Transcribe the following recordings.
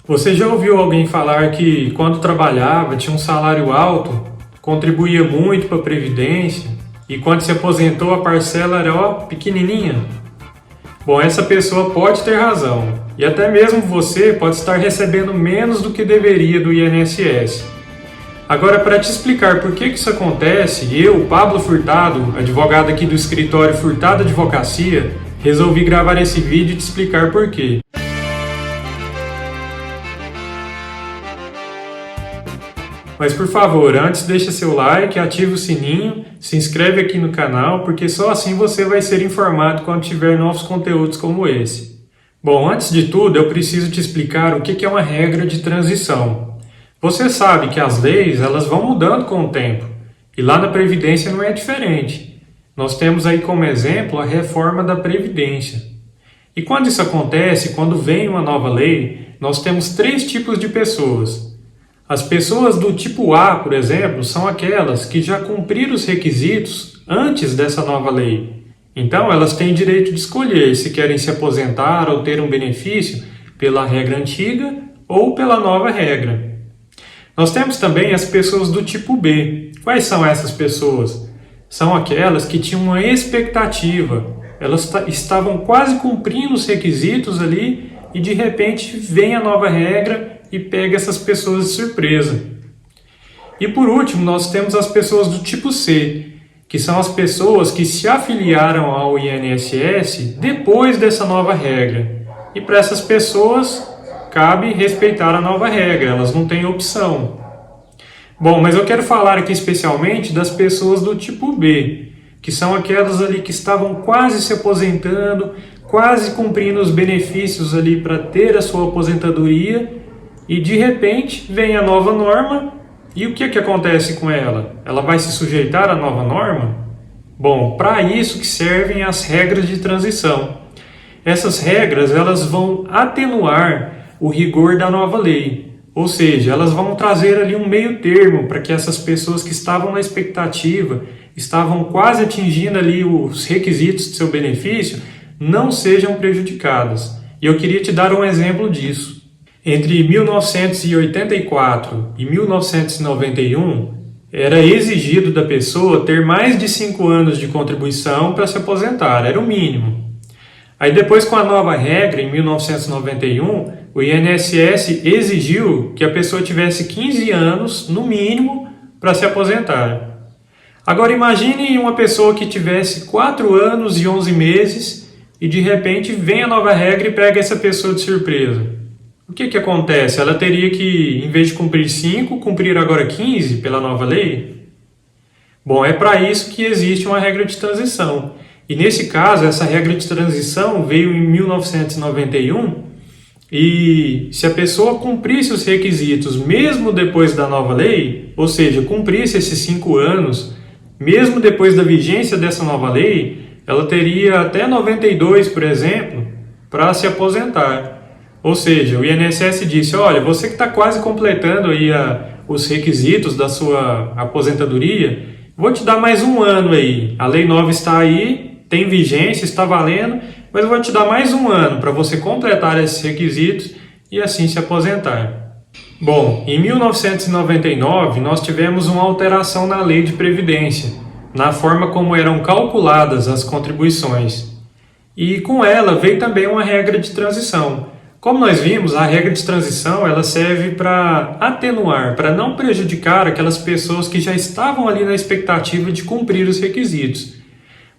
Você já ouviu alguém falar que quando trabalhava tinha um salário alto, contribuía muito para a Previdência e quando se aposentou a parcela era pequenininha? Bom, essa pessoa pode ter razão e até mesmo você pode estar recebendo menos do que deveria do INSS. Agora, para te explicar por que isso acontece, eu, Pablo Furtado, advogado aqui do escritório Furtado Advocacia, resolvi gravar esse vídeo e te explicar por quê. Mas por favor, antes deixa seu like, ativa o sininho, se inscreve aqui no canal, porque só assim você vai ser informado quando tiver novos conteúdos como esse. Bom, antes de tudo, eu preciso te explicar o que é uma regra de transição. Você sabe que as leis elas vão mudando com o tempo, e lá na Previdência não é diferente. Nós temos aí como exemplo a reforma da Previdência. E quando isso acontece, quando vem uma nova lei, nós temos três tipos de pessoas. As pessoas do tipo A, por exemplo, são aquelas que já cumpriram os requisitos antes dessa nova lei. Então, elas têm direito de escolher se querem se aposentar ou ter um benefício pela regra antiga ou pela nova regra. Nós temos também as pessoas do tipo B. Quais são essas pessoas? São aquelas que tinham uma expectativa. Elas estavam quase cumprindo os requisitos ali e de repente vem a nova regra e pega essas pessoas de surpresa. E por último, nós temos as pessoas do tipo C, que são as pessoas que se afiliaram ao INSS depois dessa nova regra. E para essas pessoas, cabe respeitar a nova regra, elas não têm opção. Bom, mas eu quero falar aqui especialmente das pessoas do tipo B, que são aquelas ali que estavam quase se aposentando, quase cumprindo os benefícios ali para ter a sua aposentadoria, e de repente vem a nova norma, e o que acontece com ela? Ela vai se sujeitar à nova norma? Bom, para isso que servem as regras de transição. Essas regras elas vão atenuar o rigor da nova lei, ou seja, elas vão trazer ali um meio termo para que essas pessoas que estavam na expectativa, estavam quase atingindo ali os requisitos de seu benefício, não sejam prejudicadas. E eu queria te dar um exemplo disso. Entre 1984 e 1991, era exigido da pessoa ter mais de 5 anos de contribuição para se aposentar, era o mínimo. Aí depois, com a nova regra, em 1991, o INSS exigiu que a pessoa tivesse 15 anos, no mínimo, para se aposentar. Agora imagine uma pessoa que tivesse 4 anos e 11 meses e de repente vem a nova regra e pega essa pessoa de surpresa. O que acontece? Ela teria que, em vez de cumprir 5, cumprir agora 15 pela nova lei? Bom, é para isso que existe uma regra de transição. E nesse caso, essa regra de transição veio em 1991 e se a pessoa cumprisse os requisitos mesmo depois da nova lei, ou seja, cumprisse esses 5 anos, mesmo depois da vigência dessa nova lei, ela teria até 92, por exemplo, para se aposentar. Ou seja, o INSS disse, olha, você que está quase completando aí os requisitos da sua aposentadoria, vou te dar mais um ano aí. A lei nova está aí, tem vigência, está valendo, mas eu vou te dar mais um ano para você completar esses requisitos e assim se aposentar. Bom, em 1999 nós tivemos uma alteração na lei de Previdência, na forma como eram calculadas as contribuições. E com ela veio também uma regra de transição. Como nós vimos, a regra de transição ela serve para atenuar, para não prejudicar aquelas pessoas que já estavam ali na expectativa de cumprir os requisitos.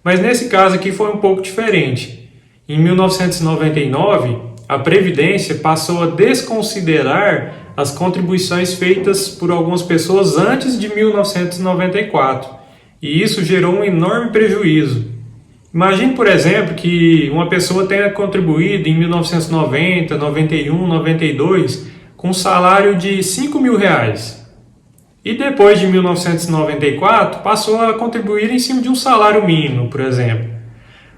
Mas nesse caso aqui foi um pouco diferente. Em 1999, a Previdência passou a desconsiderar as contribuições feitas por algumas pessoas antes de 1994. E isso gerou um enorme prejuízo. Imagine, por exemplo, que uma pessoa tenha contribuído em 1990, 91, 92 com um salário de R$5.000. E depois de 1994 passou a contribuir em cima de um salário mínimo, por exemplo.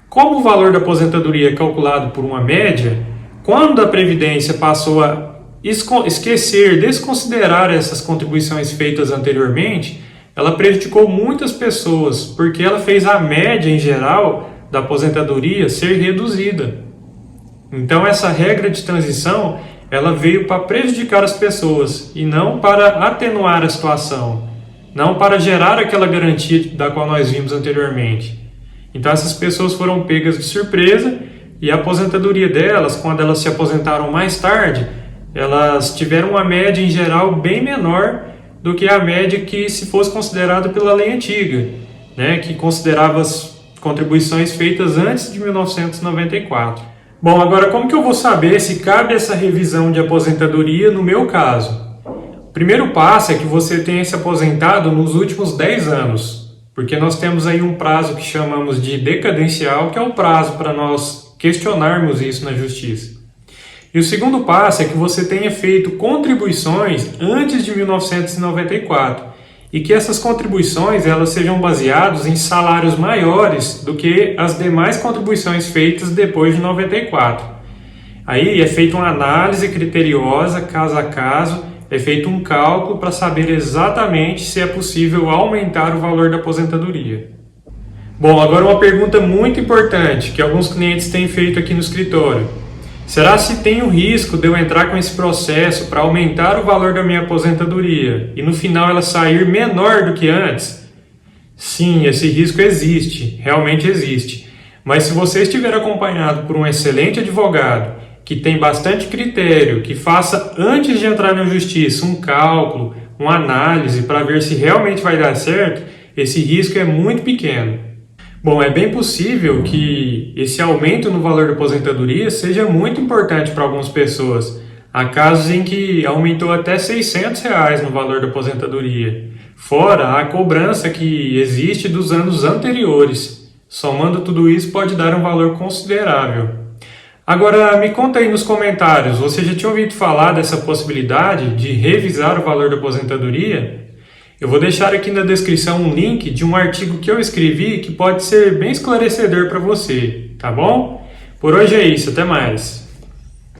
Como o valor da aposentadoria é calculado por uma média, quando a Previdência passou a esquecer, desconsiderar essas contribuições feitas anteriormente, ela prejudicou muitas pessoas, porque ela fez a média em geral da aposentadoria ser reduzida. Então essa regra de transição, ela veio para prejudicar as pessoas e não para atenuar a situação, não para gerar aquela garantia da qual nós vimos anteriormente. Então essas pessoas foram pegas de surpresa e a aposentadoria delas, quando elas se aposentaram mais tarde, elas tiveram uma média em geral bem menor do que a média que se fosse considerada pela lei antiga, né, que considerava as contribuições feitas antes de 1994. Bom, agora como que eu vou saber se cabe essa revisão de aposentadoria no meu caso? O primeiro passo é que você tenha se aposentado nos últimos 10 anos, porque nós temos aí um prazo que chamamos de decadencial, que é o prazo para nós questionarmos isso na justiça. E o segundo passo é que você tenha feito contribuições antes de 1994 e que essas contribuições elas sejam baseadas em salários maiores do que as demais contribuições feitas depois de 94. Aí é feita uma análise criteriosa, caso a caso, é feito um cálculo para saber exatamente se é possível aumentar o valor da aposentadoria. Bom, agora uma pergunta muito importante que alguns clientes têm feito aqui no escritório. Será se tem o risco de eu entrar com esse processo para aumentar o valor da minha aposentadoria e no final ela sair menor do que antes? Sim, esse risco existe, realmente existe. Mas se você estiver acompanhado por um excelente advogado, que tem bastante critério, que faça antes de entrar na justiça um cálculo, uma análise para ver se realmente vai dar certo, esse risco é muito pequeno. Bom, é bem possível que esse aumento no valor da aposentadoria seja muito importante para algumas pessoas. Há casos em que aumentou até R$600 no valor da aposentadoria. Fora a cobrança que existe dos anos anteriores. Somando tudo isso pode dar um valor considerável. Agora, me conta aí nos comentários, você já tinha ouvido falar dessa possibilidade de revisar o valor da aposentadoria? Eu vou deixar aqui na descrição um link de um artigo que eu escrevi que pode ser bem esclarecedor para você, tá bom? Por hoje é isso, até mais!